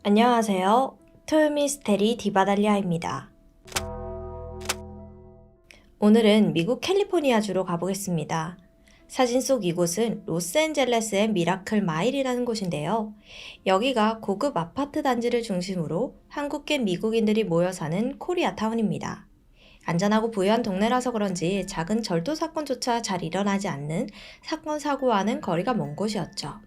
안녕하세요. 토요미스테리 디바달리아입니다. 오늘은 미국 캘리포니아주로 가보겠습니다. 사진 속 이곳은 로스앤젤레스의 미라클 마일이라는 곳인데요. 여기가 고급 아파트 단지를 중심으로 한국계 미국인들이 모여 사는 코리아타운입니다. 안전하고 부유한 동네라서 그런지 작은 절도 사건조차 잘 일어나지 않는 사건 사고와는 거리가 먼 곳이었죠.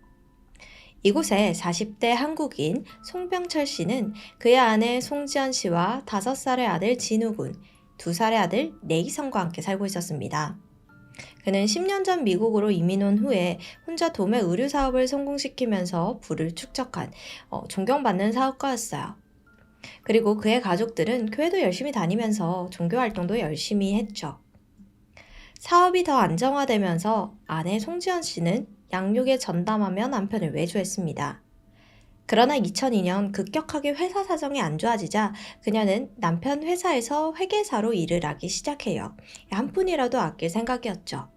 이곳에 40대 한국인 송병철 씨는 그의 아내 송지연 씨와 5살의 아들 진우 군, 2살의 아들 네이선과 함께 살고 있었습니다. 그는 10년 전 미국으로 이민 온 후에 혼자 도매 의류 사업을 성공시키면서 부를 축적한 존경받는 사업가였어요. 그리고 그의 가족들은 교회도 열심히 다니면서 종교 활동도 열심히 했죠. 사업이 더 안정화되면서 아내 송지연 씨는 양육에 전담하며 남편을 외주했습니다. 그러나 2002년 급격하게 회사 사정이 안 좋아지자 그녀는 남편 회사에서 회계사로 일을 하기 시작해요. 한 푼이라도 아낄 생각이었죠.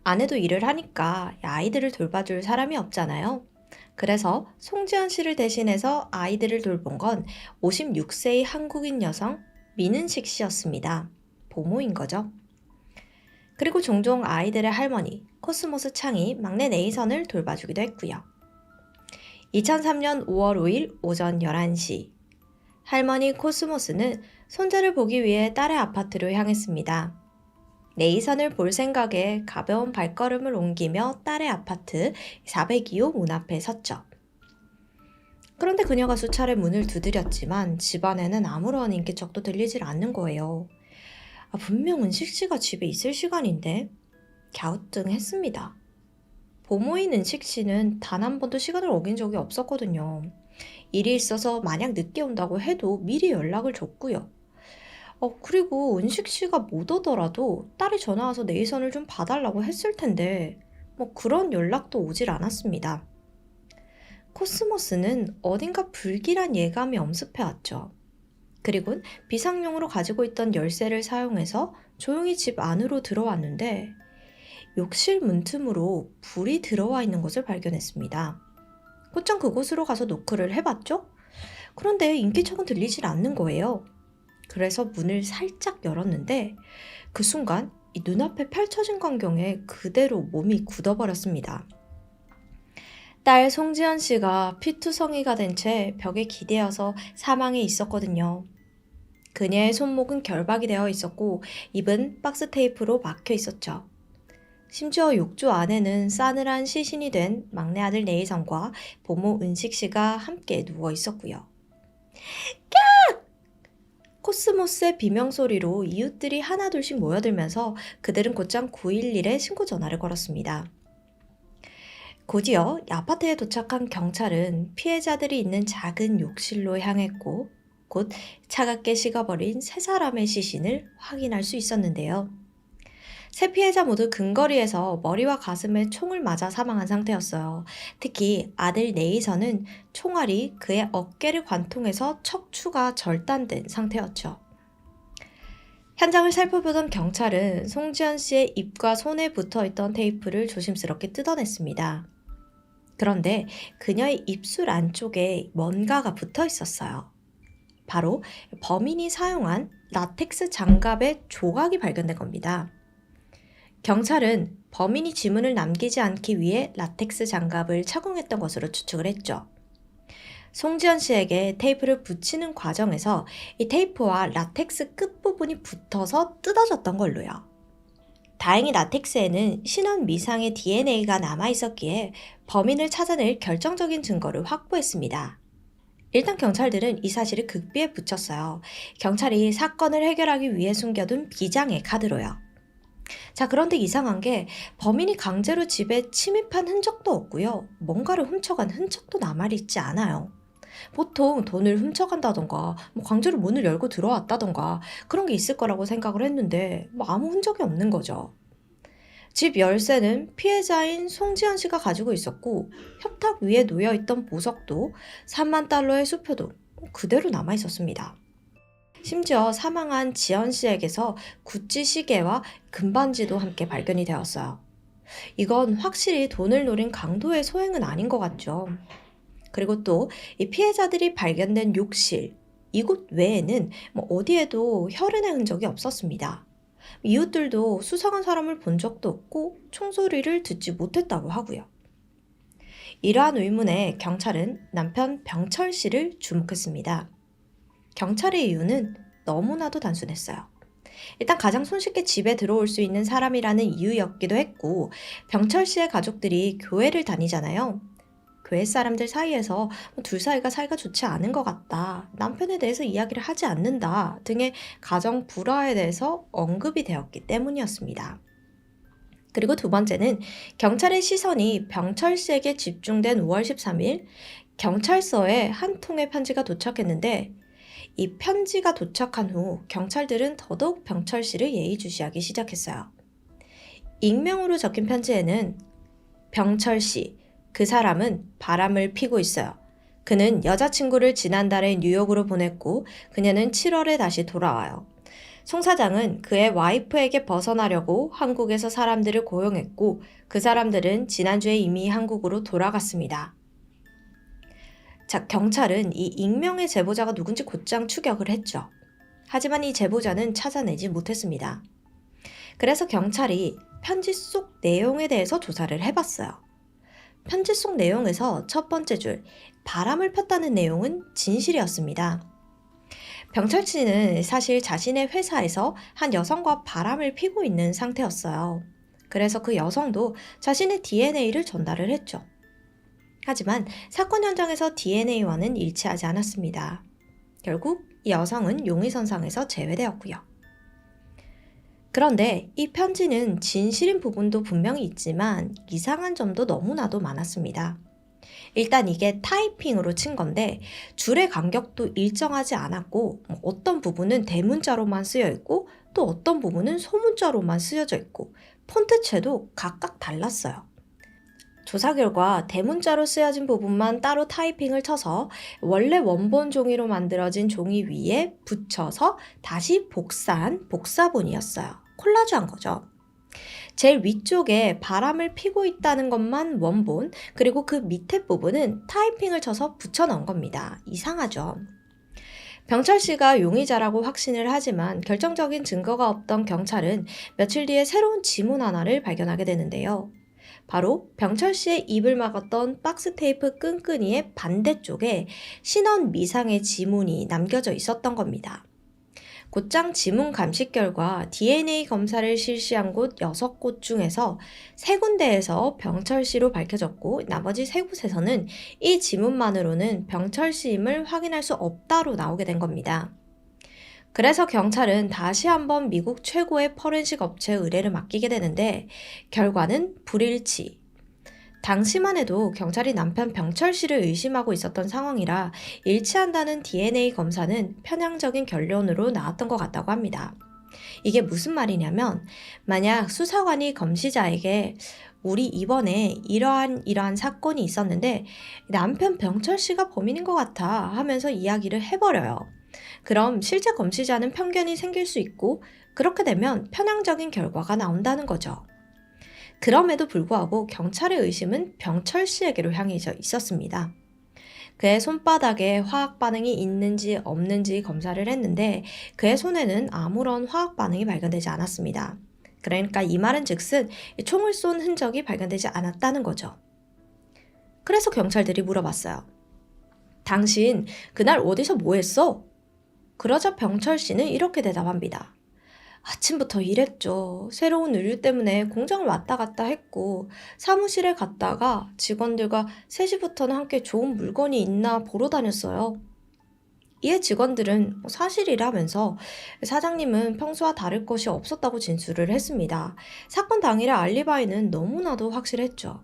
아내도 일을 하니까 아이들을 돌봐줄 사람이 없잖아요. 그래서 송지연 씨를 대신해서 아이들을 돌본 건 56세의 한국인 여성 민은식 씨였습니다. 보모인 거죠. 그리고 종종 아이들의 할머니 코스모스 창이 막내 네이선을 돌봐주기도 했고요. 2003년 5월 5일 오전 11시 할머니 코스모스는 손자를 보기 위해 딸의 아파트로 향했습니다. 네이선을 볼 생각에 가벼운 발걸음을 옮기며 딸의 아파트 402호 문 앞에 섰죠. 그런데 그녀가 수차례 문을 두드렸지만 집안에는 아무런 인기척도 들리질 않는 거예요. 분명 은식 씨가 집에 있을 시간인데 갸우뚱했습니다. 보모인 은식 씨는 단 한 번도 시간을 어긴 적이 없었거든요. 일이 있어서 만약 늦게 온다고 해도 미리 연락을 줬고요. 그리고 은식 씨가 못 오더라도 딸이 전화 와서 네이선을 좀 봐달라고 했을 텐데 그런 연락도 오질 않았습니다. 코스모스는 어딘가 불길한 예감이 엄습해왔죠. 그리곤 비상용으로 가지고 있던 열쇠를 사용해서 조용히 집 안으로 들어왔는데 욕실 문틈으로 불이 들어와 있는 것을 발견했습니다. 곧장 그곳으로 가서 노크를 해봤죠? 그런데 인기척은 들리질 않는 거예요. 그래서 문을 살짝 열었는데 그 순간 이 눈앞에 펼쳐진 광경에 그대로 몸이 굳어버렸습니다. 딸 송지연 씨가 피투성이가 된 채 벽에 기대어서 사망해 있었거든요. 그녀의 손목은 결박이 되어 있었고 입은 박스 테이프로 막혀 있었죠. 심지어 욕조 안에는 싸늘한 시신이 된 막내 아들 네이선과 보모 은식 씨가 함께 누워 있었고요. 깍! 코스모스의 비명소리로 이웃들이 하나둘씩 모여들면서 그들은 곧장 911에 신고 전화를 걸었습니다. 곧이어 아파트에 도착한 경찰은 피해자들이 있는 작은 욕실로 향했고 곧 차갑게 식어버린 세 사람의 시신을 확인할 수 있었는데요. 세 피해자 모두 근거리에서 머리와 가슴에 총을 맞아 사망한 상태였어요. 특히 아들 네이선은 총알이 그의 어깨를 관통해서 척추가 절단된 상태였죠. 현장을 살펴보던 경찰은 송지연 씨의 입과 손에 붙어있던 테이프를 조심스럽게 뜯어냈습니다. 그런데 그녀의 입술 안쪽에 뭔가가 붙어 있었어요. 바로 범인이 사용한 라텍스 장갑의 조각이 발견된 겁니다. 경찰은 범인이 지문을 남기지 않기 위해 라텍스 장갑을 착용했던 것으로 추측을 했죠. 송지연 씨에게 테이프를 붙이는 과정에서 이 테이프와 라텍스 끝부분이 붙어서 뜯어졌던 걸로요. 다행히 라텍스에는 신원 미상의 DNA가 남아있었기에 범인을 찾아낼 결정적인 증거를 확보했습니다. 일단 경찰들은 이 사실을 극비에 붙였어요. 경찰이 사건을 해결하기 위해 숨겨둔 비장의 카드로요. 자, 그런데 이상한 게 범인이 강제로 집에 침입한 흔적도 없고요. 뭔가를 훔쳐간 흔적도 남아있지 않아요. 보통 돈을 훔쳐간다던가 강제로 문을 열고 들어왔다던가 그런 게 있을 거라고 생각을 했는데 아무 흔적이 없는 거죠. 집 열쇠는 피해자인 송지연 씨가 가지고 있었고 협탁 위에 놓여있던 보석도 3만 달러의 수표도 그대로 남아있었습니다. 심지어 사망한 지연 씨에게서 구찌 시계와 금반지도 함께 발견이 되었어요. 이건 확실히 돈을 노린 강도의 소행은 아닌 것 같죠. 그리고 또 이 피해자들이 발견된 욕실, 이곳 외에는 어디에도 혈흔의 흔적이 없었습니다. 이웃들도 수상한 사람을 본 적도 없고 총소리를 듣지 못했다고 하고요. 이러한 의문에 경찰은 남편 병철 씨를 주목했습니다. 경찰의 이유는 너무나도 단순했어요. 일단 가장 손쉽게 집에 들어올 수 있는 사람이라는 이유였기도 했고, 병철 씨의 가족들이 교회를 다니잖아요. 교회 사람들 사이에서 둘 사이가 사이가 좋지 않은 것 같다, 남편에 대해서 이야기를 하지 않는다 등의 가정 불화에 대해서 언급이 되었기 때문이었습니다. 그리고 두 번째는 경찰의 시선이 병철 씨에게 집중된 5월 13일 경찰서에 한 통의 편지가 도착했는데, 이 편지가 도착한 후 경찰들은 더더욱 병철 씨를 예의주시하기 시작했어요. 익명으로 적힌 편지에는 병철 씨, 그 사람은 바람을 피고 있어요. 그는 여자친구를 지난달에 뉴욕으로 보냈고 그녀는 7월에 다시 돌아와요. 송 사장은 그의 와이프에게 벗어나려고 한국에서 사람들을 고용했고 그 사람들은 지난주에 이미 한국으로 돌아갔습니다. 자, 경찰은 이 익명의 제보자가 누군지 곧장 추격을 했죠. 하지만 이 제보자는 찾아내지 못했습니다. 그래서 경찰이 편지 속 내용에 대해서 조사를 해봤어요. 편지 속 내용에서 첫 번째 줄, 바람을 폈다는 내용은 진실이었습니다. 병철 씨는 사실 자신의 회사에서 한 여성과 바람을 피고 있는 상태였어요. 그래서 그 여성도 자신의 DNA를 전달을 했죠. 하지만 사건 현장에서 DNA와는 일치하지 않았습니다. 결국 이 여성은 용의선상에서 제외되었고요. 그런데 이 편지는 진실인 부분도 분명히 있지만 이상한 점도 너무나도 많았습니다. 일단 이게 타이핑으로 친 건데 줄의 간격도 일정하지 않았고 어떤 부분은 대문자로만 쓰여 있고 또 어떤 부분은 소문자로만 쓰여져 있고 폰트체도 각각 달랐어요. 조사 결과 대문자로 쓰여진 부분만 따로 타이핑을 쳐서 원래 원본 종이로 만들어진 종이 위에 붙여서 다시 복사한 복사본이었어요. 콜라주한 거죠. 제일 위쪽에 바람을 피고 있다는 것만 원본, 그리고 그 밑에 부분은 타이핑을 쳐서 붙여넣은 겁니다. 이상하죠? 병철 씨가 용의자라고 확신을 하지만 결정적인 증거가 없던 경찰은 며칠 뒤에 새로운 지문 하나를 발견하게 되는데요. 바로 병철 씨의 입을 막았던 박스 테이프 끈끈이의 반대쪽에 신원 미상의 지문이 남겨져 있었던 겁니다. 곧장 지문 감식 결과 DNA 검사를 실시한 곳 6곳 중에서 3군데에서 병철 씨로 밝혀졌고 나머지 3곳에서는 이 지문만으로는 병철 씨임을 확인할 수 없다로 나오게 된 겁니다. 그래서 경찰은 다시 한번 미국 최고의 포렌식 업체에 의뢰를 맡기게 되는데 결과는 불일치. 당시만 해도 경찰이 남편 병철 씨를 의심하고 있었던 상황이라 일치한다는 DNA 검사는 편향적인 결론으로 나왔던 것 같다고 합니다. 이게 무슨 말이냐면 만약 수사관이 검시자에게 우리 이번에 이러한 사건이 있었는데 남편 병철 씨가 범인인 것 같아 하면서 이야기를 해버려요. 그럼 실제 검시자는 편견이 생길 수 있고 그렇게 되면 편향적인 결과가 나온다는 거죠. 그럼에도 불구하고 경찰의 의심은 병철 씨에게로 향해져 있었습니다. 그의 손바닥에 화학 반응이 있는지 없는지 검사를 했는데 그의 손에는 아무런 화학 반응이 발견되지 않았습니다. 그러니까 이 말은 즉슨 총을 쏜 흔적이 발견되지 않았다는 거죠. 그래서 경찰들이 물어봤어요. 당신 그날 어디서 뭐 했어? 그러자 병철 씨는 이렇게 대답합니다. 아침부터 일했죠. 새로운 의류 때문에 공장을 왔다 갔다 했고 사무실에 갔다가 직원들과 3시부터는 함께 좋은 물건이 있나 보러 다녔어요. 이에 직원들은 사실이라면서 사장님은 평소와 다를 것이 없었다고 진술을 했습니다. 사건 당일의 알리바이는 너무나도 확실했죠.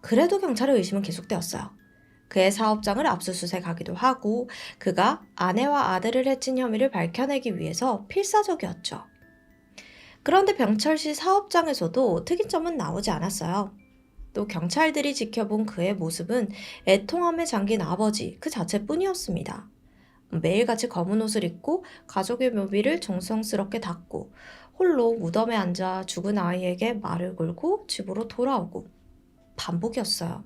그래도 경찰의 의심은 계속되었어요. 그의 사업장을 압수수색하기도 하고 그가 아내와 아들을 해친 혐의를 밝혀내기 위해서 필사적이었죠. 그런데 병철 씨 사업장에서도 특이점은 나오지 않았어요. 또 경찰들이 지켜본 그의 모습은 애통함에 잠긴 아버지 그 자체뿐이었습니다. 매일같이 검은 옷을 입고 가족의 묘비를 정성스럽게 닦고 홀로 무덤에 앉아 죽은 아이에게 말을 걸고 집으로 돌아오고 반복이었어요.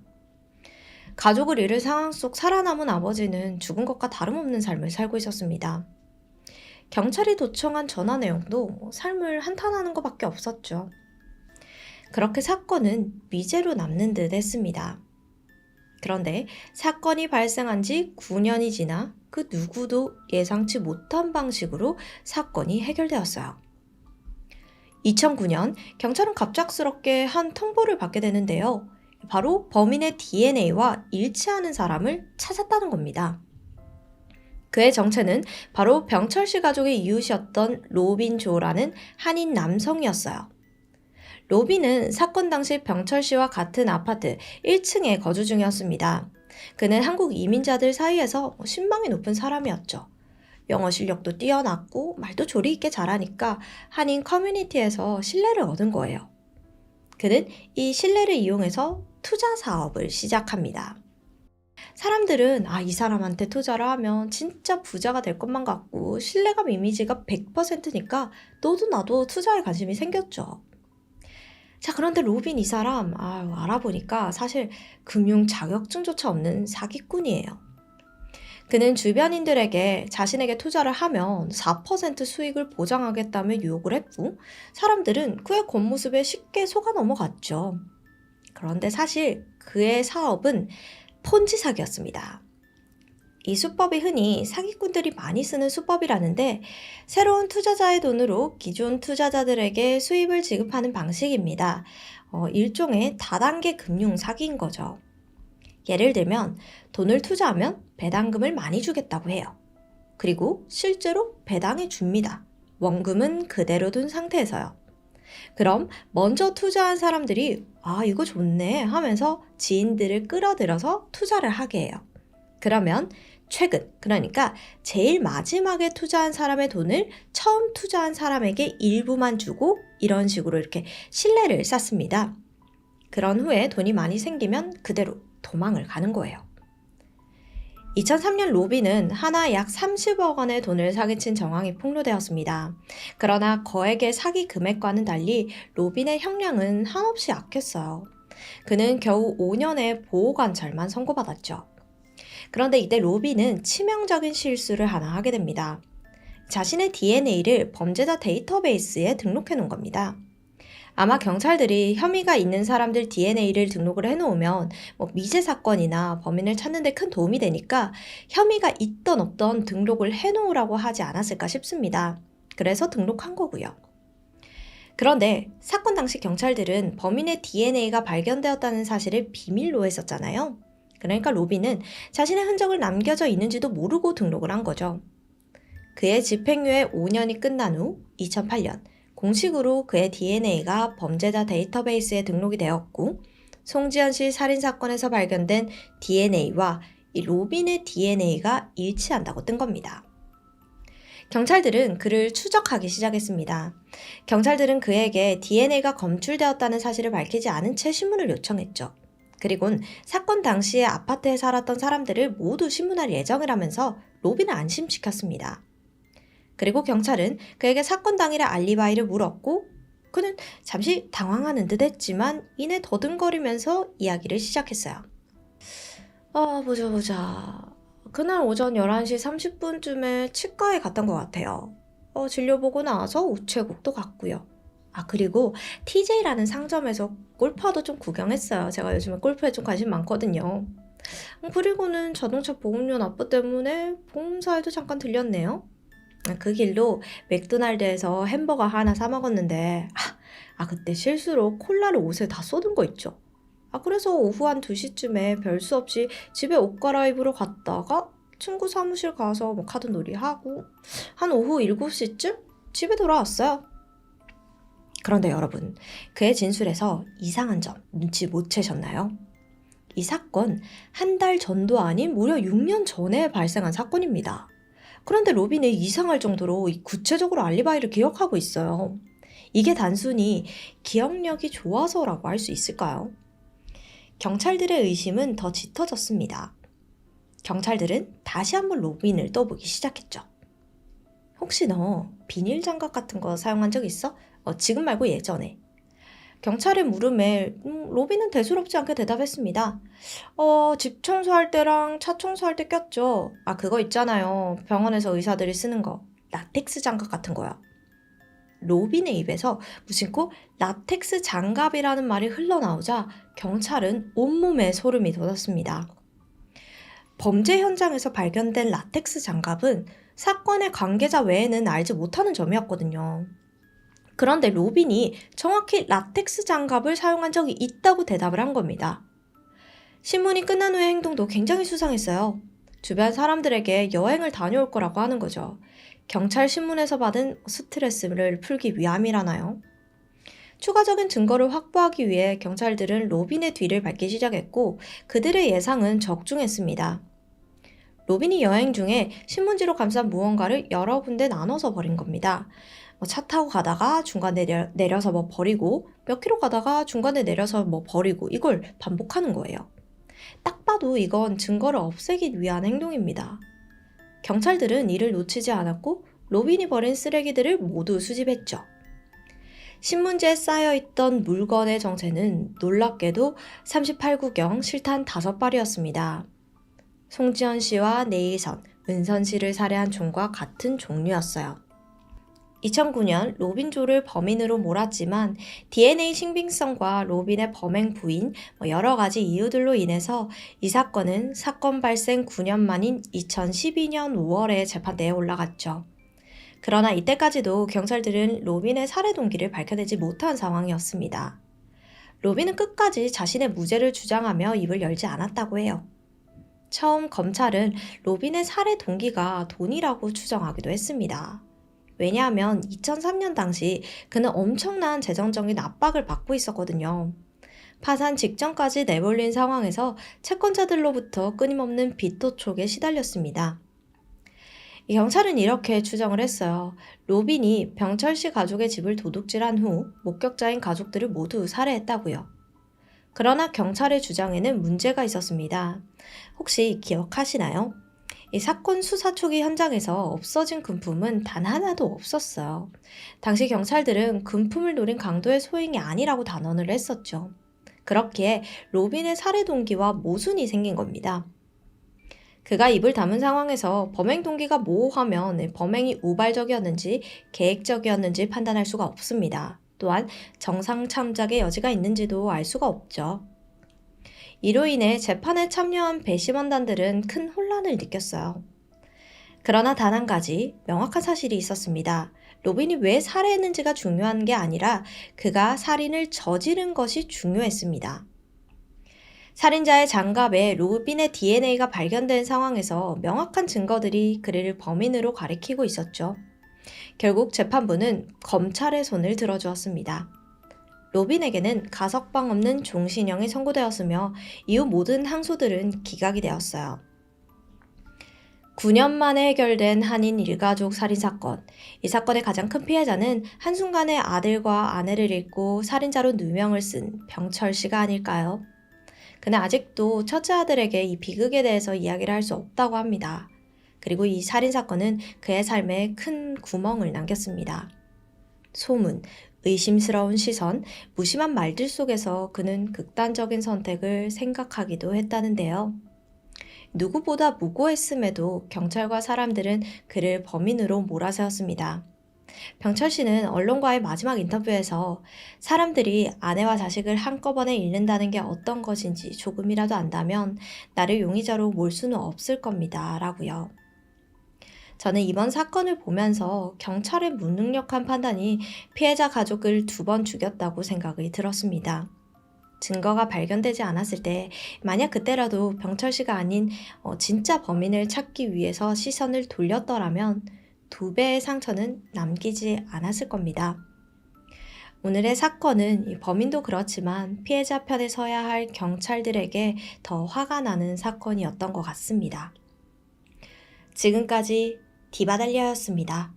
가족을 잃을 상황 속 살아남은 아버지는 죽은 것과 다름없는 삶을 살고 있었습니다. 경찰이 도청한 전화 내용도 삶을 한탄하는 것밖에 없었죠. 그렇게 사건은 미제로 남는 듯 했습니다. 그런데 사건이 발생한 지 9년이 지나 그 누구도 예상치 못한 방식으로 사건이 해결되었어요. 2009년 경찰은 갑작스럽게 한 통보를 받게 되는데요. 바로 범인의 DNA와 일치하는 사람을 찾았다는 겁니다. 그의 정체는 바로 병철 씨 가족의 이웃이었던 로빈 조라는 한인 남성이었어요. 로빈은 사건 당시 병철 씨와 같은 아파트 1층에 거주 중이었습니다. 그는 한국 이민자들 사이에서 신망이 높은 사람이었죠. 영어 실력도 뛰어났고 말도 조리 있게 잘하니까 한인 커뮤니티에서 신뢰를 얻은 거예요. 그는 이 신뢰를 이용해서 투자 사업을 시작합니다. 사람들은 이 사람한테 투자를 하면 진짜 부자가 될 것만 같고 신뢰감 이미지가 100%니까 너도 나도 투자에 관심이 생겼죠. 자, 그런데 로빈 이 사람 알아보니까 사실 금융 자격증조차 없는 사기꾼이에요. 그는 주변인들에게 자신에게 투자를 하면 4% 수익을 보장하겠다며 유혹을 했고 사람들은 그의 겉모습에 쉽게 속아 넘어갔죠. 그런데 사실 그의 사업은 폰지 사기였습니다. 이 수법이 흔히 사기꾼들이 많이 쓰는 수법이라는데 새로운 투자자의 돈으로 기존 투자자들에게 수입을 지급하는 방식입니다. 일종의 다단계 금융 사기인 거죠. 예를 들면 돈을 투자하면 배당금을 많이 주겠다고 해요. 그리고 실제로 배당해 줍니다. 원금은 그대로 둔 상태에서요. 그럼 먼저 투자한 사람들이 이거 좋네 하면서 지인들을 끌어들여서 투자를 하게 해요. 그러면 최근, 그러니까 제일 마지막에 투자한 사람의 돈을 처음 투자한 사람에게 일부만 주고 이런 식으로 이렇게 신뢰를 쌓습니다. 그런 후에 돈이 많이 생기면 그대로 도망을 가는 거예요. 2003년 로빈은 하나 약 30억 원의 돈을 사기친 정황이 폭로되었습니다. 그러나 거액의 사기 금액과는 달리 로빈의 형량은 한없이 약했어요. 그는 겨우 5년의 보호관찰만 선고받았죠. 그런데 이때 로빈은 치명적인 실수를 하나 하게 됩니다. 자신의 DNA를 범죄자 데이터베이스에 등록해 놓은 겁니다. 아마 경찰들이 혐의가 있는 사람들 DNA를 등록을 해놓으면 미제 사건이나 범인을 찾는 데 큰 도움이 되니까 혐의가 있던 없던 등록을 해놓으라고 하지 않았을까 싶습니다. 그래서 등록한 거고요. 그런데 사건 당시 경찰들은 범인의 DNA가 발견되었다는 사실을 비밀로 했었잖아요. 그러니까 로빈은 자신의 흔적을 남겨져 있는지도 모르고 등록을 한 거죠. 그의 집행유예 5년이 끝난 후 2008년 공식으로 그의 DNA가 범죄자 데이터베이스에 등록이 되었고 송지현 씨 살인사건에서 발견된 DNA와 이 로빈의 DNA가 일치한다고 뜬 겁니다. 경찰들은 그를 추적하기 시작했습니다. 경찰들은 그에게 DNA가 검출되었다는 사실을 밝히지 않은 채 신문을 요청했죠. 그리고는 사건 당시에 아파트에 살았던 사람들을 모두 신문할 예정을 하면서 로빈을 안심시켰습니다. 그리고 경찰은 그에게 사건 당일의 알리바이를 물었고 그는 잠시 당황하는 듯 했지만 이내 더듬거리면서 이야기를 시작했어요. 보자. 그날 오전 11시 30분쯤에 치과에 갔던 것 같아요. 진료 보고 나와서 우체국도 갔고요. 그리고 TJ라는 상점에서 골프화도 좀 구경했어요. 제가 요즘에 골프에 좀 관심 많거든요. 그리고는 자동차 보험료 납부 때문에 보험사에도 잠깐 들렸네요. 그 길로 맥도날드에서 햄버거 하나 사 먹었는데 그때 실수로 콜라를 옷에 다 쏟은 거 있죠. 그래서 오후 한 2시쯤에 별 수 없이 집에 옷 갈아입으러 갔다가 친구 사무실 가서 카드 놀이 하고 한 오후 7시쯤 집에 돌아왔어요. 그런데 여러분, 그의 진술에서 이상한 점 눈치 못 채셨나요? 이 사건 한 달 전도 아닌 무려 6년 전에 발생한 사건입니다. 그런데 로빈이 이상할 정도로 구체적으로 알리바이를 기억하고 있어요. 이게 단순히 기억력이 좋아서라고 할 수 있을까요? 경찰들의 의심은 더 짙어졌습니다. 경찰들은 다시 한번 로빈을 떠보기 시작했죠. 혹시 너 비닐 장갑 같은 거 사용한 적 있어? 지금 말고 예전에. 경찰의 물음에 로빈은 대수롭지 않게 대답했습니다. 집 청소할 때랑 차 청소할 때 꼈죠. 아, 그거 있잖아요. 병원에서 의사들이 쓰는 거. 라텍스 장갑 같은 거야. 로빈의 입에서 무심코 라텍스 장갑이라는 말이 흘러나오자 경찰은 온몸에 소름이 돋았습니다. 범죄 현장에서 발견된 라텍스 장갑은 사건의 관계자 외에는 알지 못하는 점이었거든요. 그런데 로빈이 정확히 라텍스 장갑을 사용한 적이 있다고 대답을 한 겁니다. 신문이 끝난 후의 행동도 굉장히 수상했어요. 주변 사람들에게 여행을 다녀올 거라고 하는 거죠. 경찰 신문에서 받은 스트레스를 풀기 위함이라나요? 추가적인 증거를 확보하기 위해 경찰들은 로빈의 뒤를 밟기 시작했고 그들의 예상은 적중했습니다. 로빈이 여행 중에 신문지로 감싼 무언가를 여러 군데 나눠서 버린 겁니다. 차 타고 가다가 중간에 내려서 뭐 버리고 몇 킬로 가다가 중간에 내려서 뭐 버리고 이걸 반복하는 거예요. 딱 봐도 이건 증거를 없애기 위한 행동입니다. 경찰들은 이를 놓치지 않았고 로빈이 버린 쓰레기들을 모두 수집했죠. 신문지에 쌓여있던 물건의 정체는 놀랍게도 38구경 실탄 5발이었습니다. 송지현 씨와 내희선, 은선 씨를 살해한 총과 같은 종류였어요. 2009년 로빈 조를 범인으로 몰았지만 DNA 신빙성과 로빈의 범행 부인, 여러 가지 이유들로 인해서 이 사건은 사건 발생 9년 만인 2012년 5월에 재판대에 올라갔죠. 그러나 이때까지도 경찰들은 로빈의 살해 동기를 밝혀내지 못한 상황이었습니다. 로빈은 끝까지 자신의 무죄를 주장하며 입을 열지 않았다고 해요. 처음 검찰은 로빈의 살해 동기가 돈이라고 추정하기도 했습니다. 왜냐하면 2003년 당시 그는 엄청난 재정적인 압박을 받고 있었거든요. 파산 직전까지 내몰린 상황에서 채권자들로부터 끊임없는 빚도촉에 시달렸습니다. 경찰은 이렇게 추정을 했어요. 로빈이 병철 씨 가족의 집을 도둑질한 후 목격자인 가족들을 모두 살해했다고요. 그러나 경찰의 주장에는 문제가 있었습니다. 혹시 기억하시나요? 이 사건 수사 초기 현장에서 없어진 금품은 단 하나도 없었어요. 당시 경찰들은 금품을 노린 강도의 소행이 아니라고 단언을 했었죠. 그렇기에 로빈의 살해 동기와 모순이 생긴 겁니다. 그가 입을 다문 상황에서 범행 동기가 모호하면 범행이 우발적이었는지 계획적이었는지 판단할 수가 없습니다. 또한 정상 참작의 여지가 있는지도 알 수가 없죠. 이로 인해 재판에 참여한 배심원단들은 큰 혼란을 느꼈어요. 그러나 단 한 가지 명확한 사실이 있었습니다. 로빈이 왜 살해했는지가 중요한 게 아니라 그가 살인을 저지른 것이 중요했습니다. 살인자의 장갑에 로빈의 DNA가 발견된 상황에서 명확한 증거들이 그를 범인으로 가리키고 있었죠. 결국 재판부는 검찰의 손을 들어주었습니다. 로빈에게는 가석방 없는 종신형이 선고되었으며 이후 모든 항소들은 기각이 되었어요. 9년 만에 해결된 한인 일가족 살인사건. 이 사건의 가장 큰 피해자는 한순간에 아들과 아내를 잃고 살인자로 누명을 쓴 병철 씨가 아닐까요? 그는 아직도 첫째 아들에게 이 비극에 대해서 이야기를 할 수 없다고 합니다. 그리고 이 살인사건은 그의 삶에 큰 구멍을 남겼습니다. 소문, 의심스러운 시선, 무심한 말들 속에서 그는 극단적인 선택을 생각하기도 했다는데요. 누구보다 무고했음에도 경찰과 사람들은 그를 범인으로 몰아세웠습니다. 병철 씨는 언론과의 마지막 인터뷰에서 사람들이 아내와 자식을 한꺼번에 잃는다는 게 어떤 것인지 조금이라도 안다면 나를 용의자로 몰 수는 없을 겁니다. 라고요. 저는 이번 사건을 보면서 경찰의 무능력한 판단이 피해자 가족을 2번 죽였다고 생각이 들었습니다. 증거가 발견되지 않았을 때 만약 그때라도 병철 씨가 아닌 진짜 범인을 찾기 위해서 시선을 돌렸더라면 2배의 상처는 남기지 않았을 겁니다. 오늘의 사건은 이 범인도 그렇지만 피해자 편에 서야 할 경찰들에게 더 화가 나는 사건이었던 것 같습니다. 지금까지 디바달리아였습니다.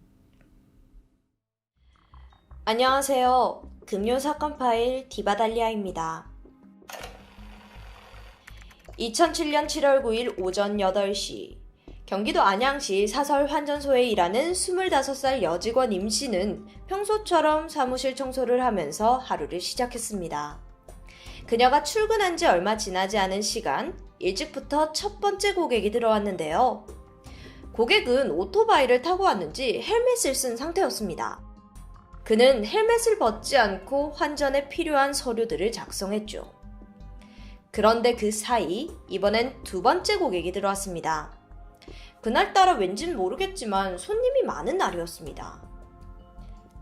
안녕하세요. 금요 사건 파일 디바달리아입니다. 2007년 7월 9일 오전 8시 경기도 안양시 사설 환전소에 일하는 25살 여직원 임 씨는 평소처럼 사무실 청소를 하면서 하루를 시작했습니다. 그녀가 출근한 지 얼마 지나지 않은 시간, 일찍부터 첫 번째 고객이 들어왔는데요. 고객은 오토바이를 타고 왔는지 헬멧을 쓴 상태였습니다. 그는 헬멧을 벗지 않고 환전에 필요한 서류들을 작성했죠. 그런데 그 사이 이번엔 두 번째 고객이 들어왔습니다. 그날따라 왠진 모르겠지만 손님이 많은 날이었습니다.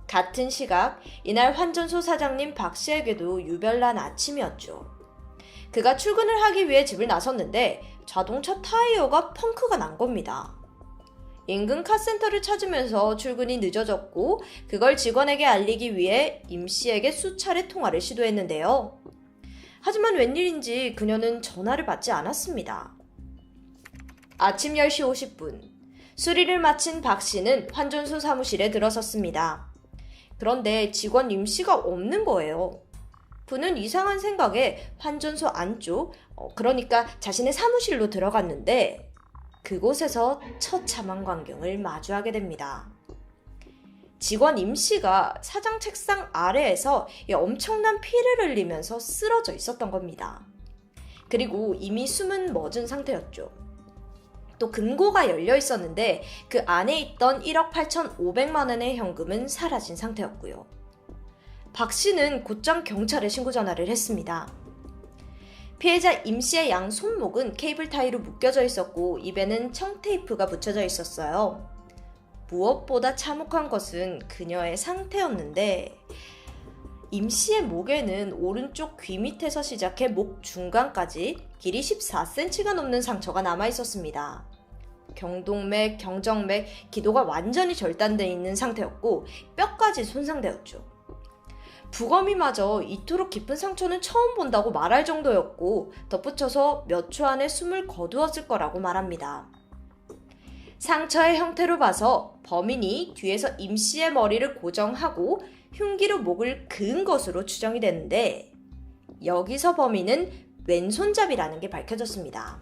같은 시각 이날 환전소 사장님 박 씨에게도 유별난 아침이었죠. 그가 출근을 하기 위해 집을 나섰는데 자동차 타이어가 펑크가 난 겁니다. 인근 카센터를 찾으면서 출근이 늦어졌고 그걸 직원에게 알리기 위해 임 씨에게 수차례 통화를 시도했는데요. 하지만 웬일인지 그녀는 전화를 받지 않았습니다. 아침 10시 50분, 수리를 마친 박 씨는 환전소 사무실에 들어섰습니다. 그런데 직원 임 씨가 없는 거예요. 그는 이상한 생각에 환전소 안쪽, 그러니까 자신의 사무실로 들어갔는데 그곳에서 처참한 광경을 마주하게 됩니다. 직원 임 씨가 사장 책상 아래에서 엄청난 피를 흘리면서 쓰러져 있었던 겁니다. 그리고 이미 숨은 멎은 상태였죠. 또 금고가 열려 있었는데 그 안에 있던 1억 8,500만 원의 현금은 사라진 상태였고요. 박 씨는 곧장 경찰에 신고 전화를 했습니다. 피해자 임 씨의 양 손목은 케이블 타이로 묶여져 있었고 입에는 청테이프가 붙여져 있었어요. 무엇보다 참혹한 것은 그녀의 상태였는데 임 씨의 목에는 오른쪽 귀 밑에서 시작해 목 중간까지 길이 14cm가 넘는 상처가 남아 있었습니다. 경동맥, 경정맥, 기도가 완전히 절단되어 있는 상태였고 뼈까지 손상되었죠. 부검이마저 이토록 깊은 상처는 처음 본다고 말할 정도였고 덧붙여서 몇 초 안에 숨을 거두었을 거라고 말합니다. 상처의 형태로 봐서 범인이 뒤에서 임 씨의 머리를 고정하고 흉기로 목을 그은 것으로 추정이 되는데 여기서 범인은 왼손잡이라는 게 밝혀졌습니다.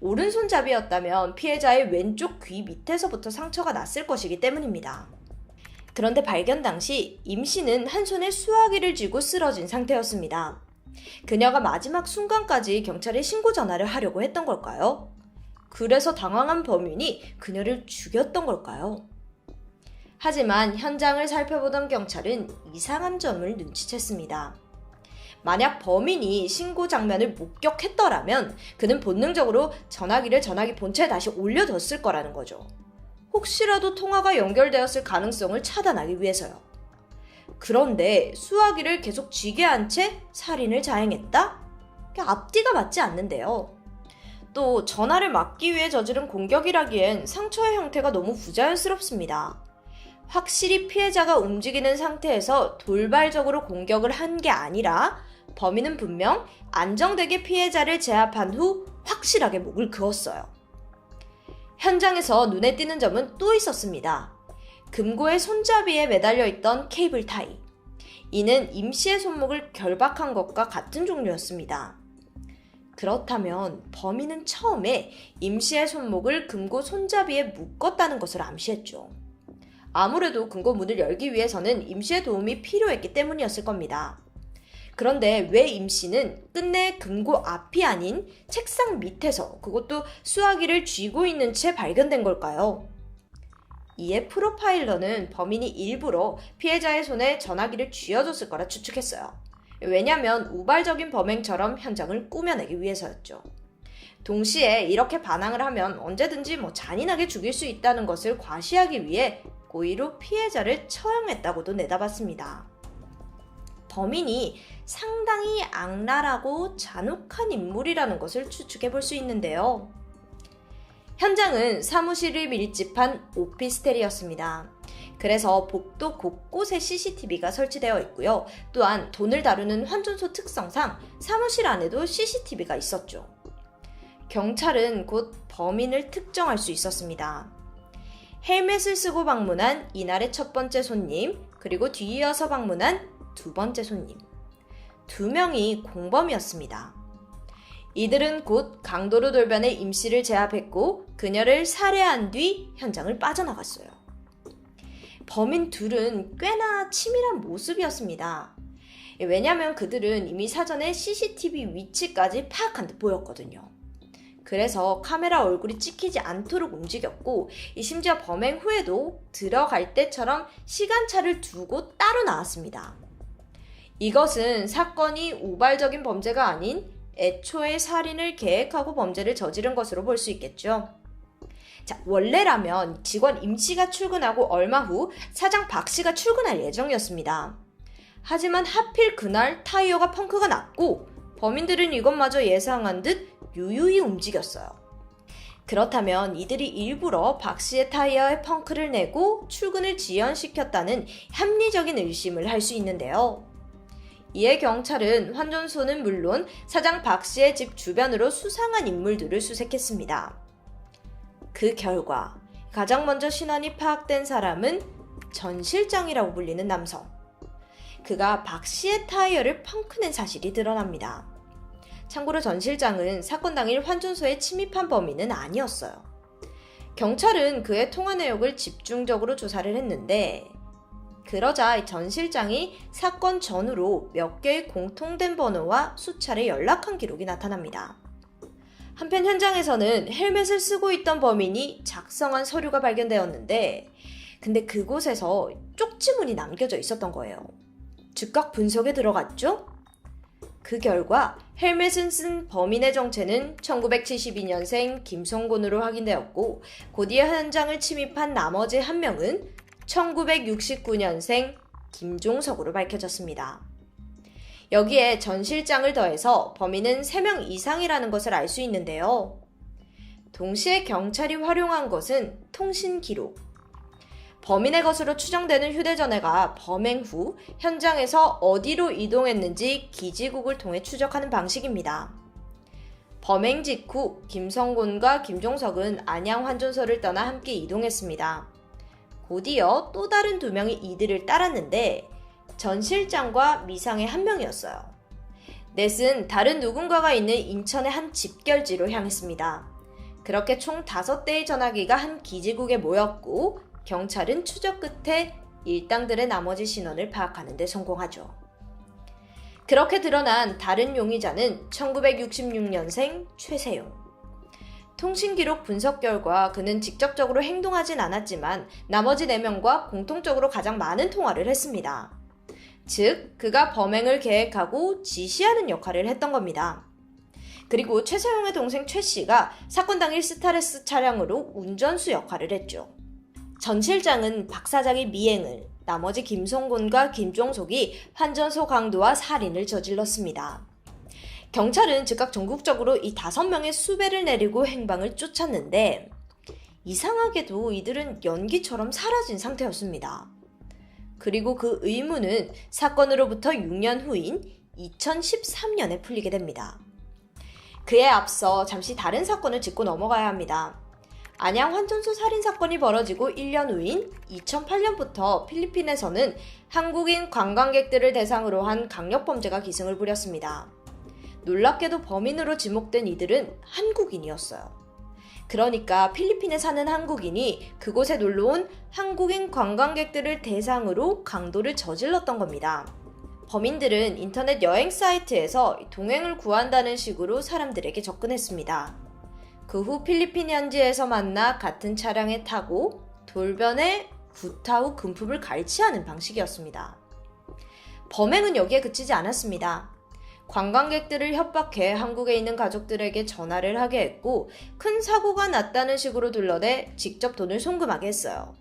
오른손잡이였다면 피해자의 왼쪽 귀 밑에서부터 상처가 났을 것이기 때문입니다. 그런데 발견 당시 임 씨는 한 손에 수화기를 쥐고 쓰러진 상태였습니다. 그녀가 마지막 순간까지 경찰에 신고 전화를 하려고 했던 걸까요? 그래서 당황한 범인이 그녀를 죽였던 걸까요? 하지만 현장을 살펴보던 경찰은 이상한 점을 눈치챘습니다. 만약 범인이 신고 장면을 목격했더라면 그는 본능적으로 전화기를 전화기 본체에 다시 올려뒀을 거라는 거죠. 혹시라도 통화가 연결되었을 가능성을 차단하기 위해서요. 그런데 수화기를 계속 쥐게 한 채 살인을 자행했다? 앞뒤가 맞지 않는데요. 또 전화를 막기 위해 저지른 공격이라기엔 상처의 형태가 너무 부자연스럽습니다. 확실히 피해자가 움직이는 상태에서 돌발적으로 공격을 한 게 아니라 범인은 분명 안정되게 피해자를 제압한 후 확실하게 목을 그었어요. 현장에서 눈에 띄는 점은 또 있었습니다. 금고의 손잡이에 매달려 있던 케이블 타이. 이는 임 씨의 손목을 결박한 것과 같은 종류였습니다. 그렇다면 범인은 처음에 임 씨의 손목을 금고 손잡이에 묶었다는 것을 암시했죠. 아무래도 금고 문을 열기 위해서는 임 씨의 도움이 필요했기 때문이었을 겁니다. 그런데 왜 임 씨는 끝내 금고 앞이 아닌 책상 밑에서 그것도 수화기를 쥐고 있는 채 발견된 걸까요? 이에 프로파일러는 범인이 일부러 피해자의 손에 전화기를 쥐어줬을 거라 추측했어요. 왜냐하면 우발적인 범행처럼 현장을 꾸며내기 위해서였죠. 동시에 이렇게 반항을 하면 언제든지 잔인하게 죽일 수 있다는 것을 과시하기 위해 고의로 피해자를 처형했다고도 내다봤습니다. 범인이 상당히 악랄하고 잔혹한 인물이라는 것을 추측해 볼 수 있는데요. 현장은 사무실을 밀집한 오피스텔이었습니다. 그래서 복도 곳곳에 CCTV가 설치되어 있고요. 또한 돈을 다루는 환전소 특성상 사무실 안에도 CCTV가 있었죠. 경찰은 곧 범인을 특정할 수 있었습니다. 헬멧을 쓰고 방문한 이날의 첫 번째 손님, 그리고 뒤이어서 방문한 두 번째 손님. 두 명이 공범이었습니다. 이들은 곧 강도로 돌변해 임씨를 제압했고 그녀를 살해한 뒤 현장을 빠져나갔어요. 범인 둘은 꽤나 치밀한 모습이었습니다. 왜냐하면 그들은 이미 사전에 CCTV 위치까지 파악한 듯 보였거든요. 그래서 카메라 얼굴이 찍히지 않도록 움직였고 심지어 범행 후에도 들어갈 때처럼 시간차를 두고 따로 나왔습니다. 이것은 사건이 우발적인 범죄가 아닌 애초에 살인을 계획하고 범죄를 저지른 것으로 볼 수 있겠죠. 자, 원래라면 직원 임씨가 출근하고 얼마 후 사장 박씨가 출근할 예정이었습니다. 하지만 하필 그날 타이어가 펑크가 났고 범인들은 이것마저 예상한 듯 유유히 움직였어요. 그렇다면 이들이 일부러 박씨의 타이어에 펑크를 내고 출근을 지연시켰다는 합리적인 의심을 할 수 있는데요. 이에 경찰은 환전소는 물론 사장 박씨의 집 주변으로 수상한 인물들을 수색했습니다. 그 결과 가장 먼저 신원이 파악된 사람은 전 실장이라고 불리는 남성. 그가 박씨의 타이어를 펑크낸 사실이 드러납니다. 참고로 전 실장은 사건 당일 환전소에 침입한 범인은 아니었어요. 경찰은 그의 통화 내역을 집중적으로 조사를 했는데 그러자 전 실장이 사건 전후로 몇 개의 공통된 번호와 수차례 연락한 기록이 나타납니다. 한편 현장에서는 헬멧을 쓰고 있던 범인이 작성한 서류가 발견되었는데 근데 그곳에서 쪽지문이 남겨져 있었던 거예요. 즉각 분석에 들어갔죠? 그 결과 헬멧을 쓴 범인의 정체는 1972년생 김성곤으로 확인되었고 그 뒤에 현장을 침입한 나머지 한 명은 1969년생 김종석으로 밝혀졌습니다. 여기에 전 실장을 더해서 범인은 3명 이상이라는 것을 알 수 있는데요. 동시에 경찰이 활용한 것은 통신 기록. 범인의 것으로 추정되는 휴대전화가 범행 후 현장에서 어디로 이동했는지 기지국을 통해 추적하는 방식입니다. 범행 직후 김성곤과 김종석은 안양 환전소를 떠나 함께 이동했습니다. 곧이어 또 다른 2명이 이들을 따랐는데 전 실장과 미상의 한 명이었어요. 넷은 다른 누군가가 있는 인천의 한 집결지로 향했습니다. 그렇게 총 5대의 전화기가 한 기지국에 모였고 경찰은 추적 끝에 일당들의 나머지 신원을 파악하는 데 성공하죠. 그렇게 드러난 다른 용의자는 1966년생 최세용. 통신기록 분석 결과 그는 직접적으로 행동하진 않았지만 나머지 4명과 공통적으로 가장 많은 통화를 했습니다. 즉, 그가 범행을 계획하고 지시하는 역할을 했던 겁니다. 그리고 최세용의 동생 최씨가 사건 당일 스타레스 차량으로 운전수 역할을 했죠. 전 실장은 박 사장의 미행을, 나머지 김성곤과 김종석이 환전소 강도와 살인을 저질렀습니다. 경찰은 즉각 전국적으로 이 5명의 수배를 내리고 행방을 쫓았는데 이상하게도 이들은 연기처럼 사라진 상태였습니다. 그리고 그 의문은 사건으로부터 6년 후인 2013년에 풀리게 됩니다. 그에 앞서 잠시 다른 사건을 짚고 넘어가야 합니다. 안양 환전소 살인사건이 벌어지고 1년 후인 2008년부터 필리핀에서는 한국인 관광객들을 대상으로 한 강력범죄가 기승을 부렸습니다. 놀랍게도 범인으로 지목된 이들은 한국인이었어요. 그러니까 필리핀에 사는 한국인이 그곳에 놀러온 한국인 관광객들을 대상으로 강도를 저질렀던 겁니다. 범인들은 인터넷 여행 사이트에서 동행을 구한다는 식으로 사람들에게 접근했습니다. 그 후 필리핀 현지에서 만나 같은 차량에 타고 돌변해 구타 후 금품을 갈취하는 방식이었습니다. 범행은 여기에 그치지 않았습니다. 관광객들을 협박해 한국에 있는 가족들에게 전화를 하게 했고 큰 사고가 났다는 식으로 둘러대 직접 돈을 송금하게 했어요.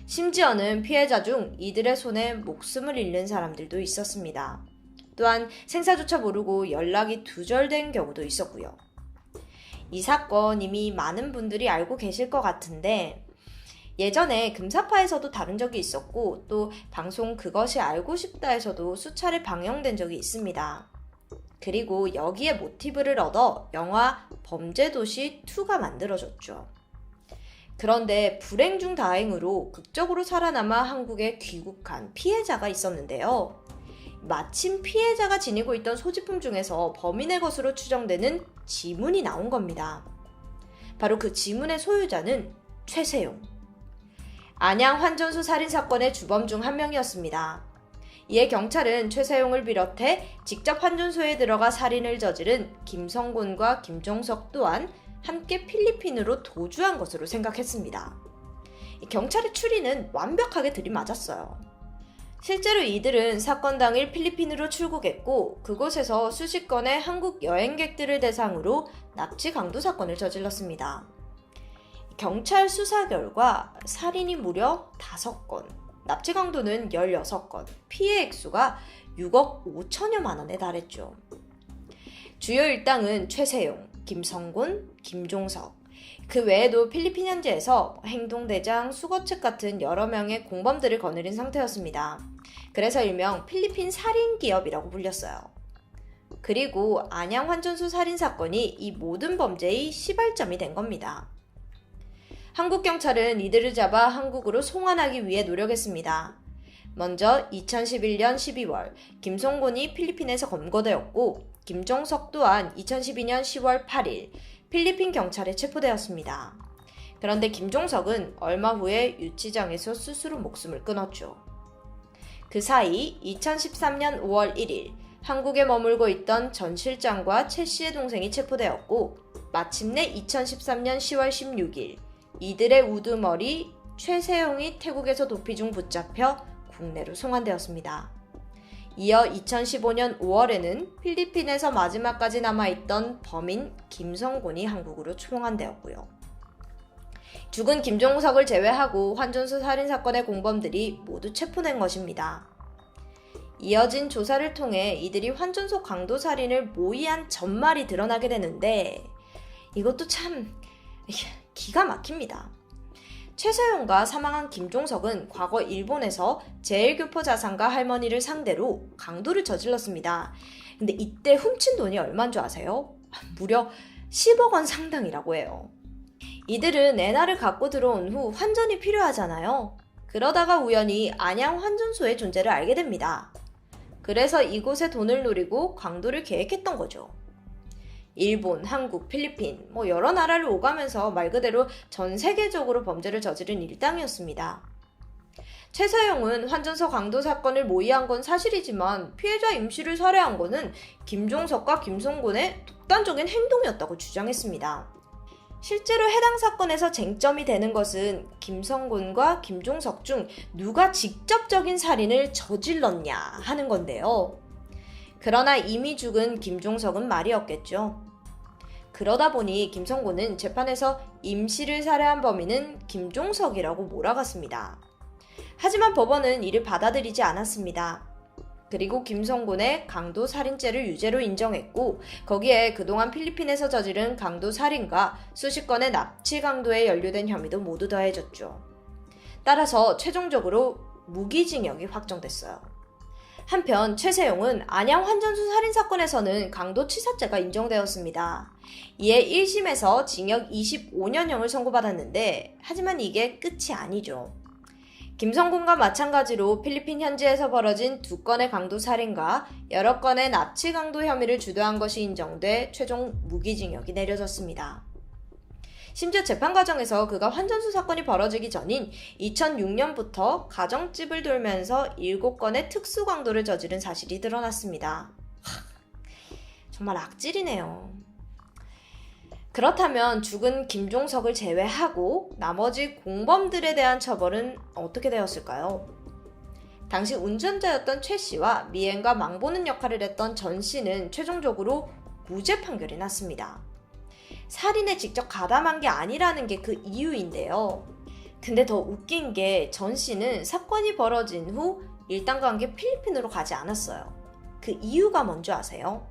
심지어는 피해자 중 이들의 손에 목숨을 잃는 사람들도 있었습니다. 또한 생사조차 모르고 연락이 두절된 경우도 있었고요. 이 사건 이미 많은 분들이 알고 계실 것 같은데 예전에 금사파에서도 다룬 적이 있었고 또 방송 그것이 알고 싶다에서도 수차례 방영된 적이 있습니다. 그리고 여기에 모티브를 얻어 영화 범죄도시2가 만들어졌죠. 그런데 불행 중 다행으로 극적으로 살아남아 한국에 귀국한 피해자가 있었는데요. 마침 피해자가 지니고 있던 소지품 중에서 범인의 것으로 추정되는 지문이 나온 겁니다. 바로 그 지문의 소유자는 최세용. 안양 환전소 살인사건의 주범 중 한 명이었습니다. 이에 경찰은 최세용을 비롯해 직접 환전소에 들어가 살인을 저지른 김성곤과 김종석 또한 함께 필리핀으로 도주한 것으로 생각했습니다. 경찰의 추리는 완벽하게 들이맞았어요. 실제로 이들은 사건 당일 필리핀으로 출국했고 그곳에서 수십 건의 한국 여행객들을 대상으로 납치 강도 사건을 저질렀습니다. 경찰 수사 결과 살인이 무려 5건, 납치 강도는 16건, 피해 액수가 6억 5천여만 원에 달했죠. 주요 일당은 최세용, 김성곤, 김종석, 그 외에도 필리핀 현지에서 행동대장, 수거책 같은 여러 명의 공범들을 거느린 상태였습니다. 그래서 일명 필리핀 살인기업이라고 불렸어요. 그리고 안양 환전소 살인사건이 이 모든 범죄의 시발점이 된 겁니다. 한국 경찰은 이들을 잡아 한국으로 송환하기 위해 노력했습니다. 먼저 2011년 12월 김성곤이 필리핀에서 검거되었고 김종석 또한 2012년 10월 8일 필리핀 경찰에 체포되었습니다. 그런데 김종석은 얼마 후에 유치장에서 스스로 목숨을 끊었죠. 그 사이 2013년 5월 1일 한국에 머물고 있던 전 실장과 최 씨의 동생이 체포되었고 마침내 2013년 10월 16일 이들의 우두머리 최세용이 태국에서 도피 중 붙잡혀 국내로 송환되었습니다. 이어 2015년 5월에는 필리핀에서 마지막까지 남아있던 범인 김성곤이 한국으로 송환되었고요. 죽은 김종석을 제외하고 환전소 살인사건의 공범들이 모두 체포된 것입니다. 이어진 조사를 통해 이들이 환전소 강도살인을 모의한 전말이 드러나게 되는데 이것도 참 기가 막힙니다. 최세용과 사망한 김종석은 과거 일본에서 제일교포 자산가 할머니를 상대로 강도를 저질렀습니다. 근데 이때 훔친 돈이 얼마인 줄 아세요? 무려 10억 원 상당이라고 해요. 이들은 엔화를 갖고 들어온 후 환전이 필요하잖아요. 그러다가 우연히 안양 환전소의 존재를 알게 됩니다. 그래서 이곳에 돈을 노리고 강도를 계획했던 거죠. 일본, 한국, 필리핀, 여러 나라를 오가면서 말 그대로 전 세계적으로 범죄를 저지른 일당이었습니다. 최세용은 환전소 강도 사건을 모의한 건 사실이지만 피해자 임씨를 살해한 거는 김종석과 김성곤의 독단적인 행동이었다고 주장했습니다. 실제로 해당 사건에서 쟁점이 되는 것은 김성곤과 김종석 중 누가 직접적인 살인을 저질렀냐 하는 건데요. 그러나 이미 죽은 김종석은 말이 없겠죠. 그러다 보니 김성곤은 재판에서 임씨를 살해한 범인은 김종석이라고 몰아갔습니다. 하지만 법원은 이를 받아들이지 않았습니다. 그리고 김성곤의 강도 살인죄를 유죄로 인정했고 거기에 그동안 필리핀에서 저지른 강도 살인과 수십 건의 납치 강도에 연루된 혐의도 모두 더해졌죠. 따라서 최종적으로 무기징역이 확정됐어요. 한편 최세용은 안양 환전소 살인사건에서는 강도치사죄가 인정되었습니다. 이에 1심에서 징역 25년형을 선고받았는데 하지만 이게 끝이 아니죠. 김성곤과 마찬가지로 필리핀 현지에서 벌어진 2건의 강도살인과 여러 건의 납치 강도 혐의를 주도한 것이 인정돼 최종 무기징역이 내려졌습니다. 심지어 재판 과정에서 그가 환전소 사건이 벌어지기 전인 2006년부터 가정집을 돌면서 7건의 특수강도를 저지른 사실이 드러났습니다. 정말 악질이네요. 그렇다면 죽은 김종석을 제외하고 나머지 공범들에 대한 처벌은 어떻게 되었을까요? 당시 운전자였던 최 씨와 미행과 망보는 역할을 했던 전 씨는 최종적으로 무죄 판결이 났습니다. 살인에 직접 가담한 게 아니라는 게 그 이유인데요. 근데 더 웃긴 게 전 씨는 사건이 벌어진 후 일당과 함께 필리핀으로 가지 않았어요. 그 이유가 뭔지 아세요?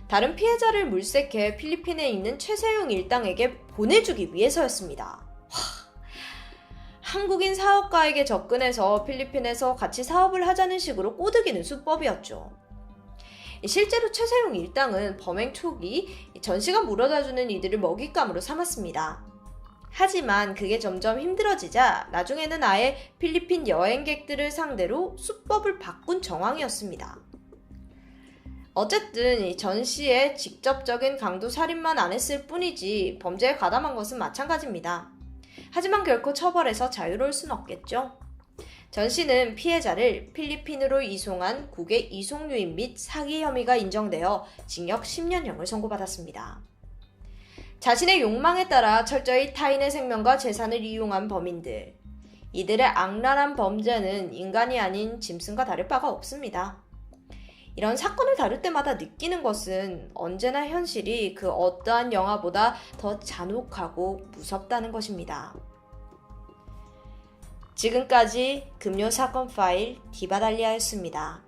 다른 피해자를 물색해 필리핀에 있는 최세용 일당에게 보내주기 위해서였습니다. 한국인 사업가에게 접근해서 필리핀에서 같이 사업을 하자는 식으로 꼬드기는 수법이었죠. 실제로 최세용 일당은 범행 초기 전 씨가 물어다주는 이들을 먹잇감으로 삼았습니다. 하지만 그게 점점 힘들어지자 나중에는 아예 필리핀 여행객들을 상대로 수법을 바꾼 정황이었습니다. 어쨌든 이 전 씨의 직접적인 강도 살인만 안 했을 뿐이지 범죄에 가담한 것은 마찬가지입니다. 하지만 결코 처벌에서 자유로울 순 없겠죠. 전 씨는 피해자를 필리핀으로 이송한 국외 이송유인 및 사기 혐의가 인정되어 징역 10년형을 선고받았습니다. 자신의 욕망에 따라 철저히 타인의 생명과 재산을 이용한 범인들. 이들의 악랄한 범죄는 인간이 아닌 짐승과 다를 바가 없습니다. 이런 사건을 다룰 때마다 느끼는 것은 언제나 현실이 그 어떠한 영화보다 더 잔혹하고 무섭다는 것입니다. 지금까지 금요 사건 파일 디바달리아였습니다.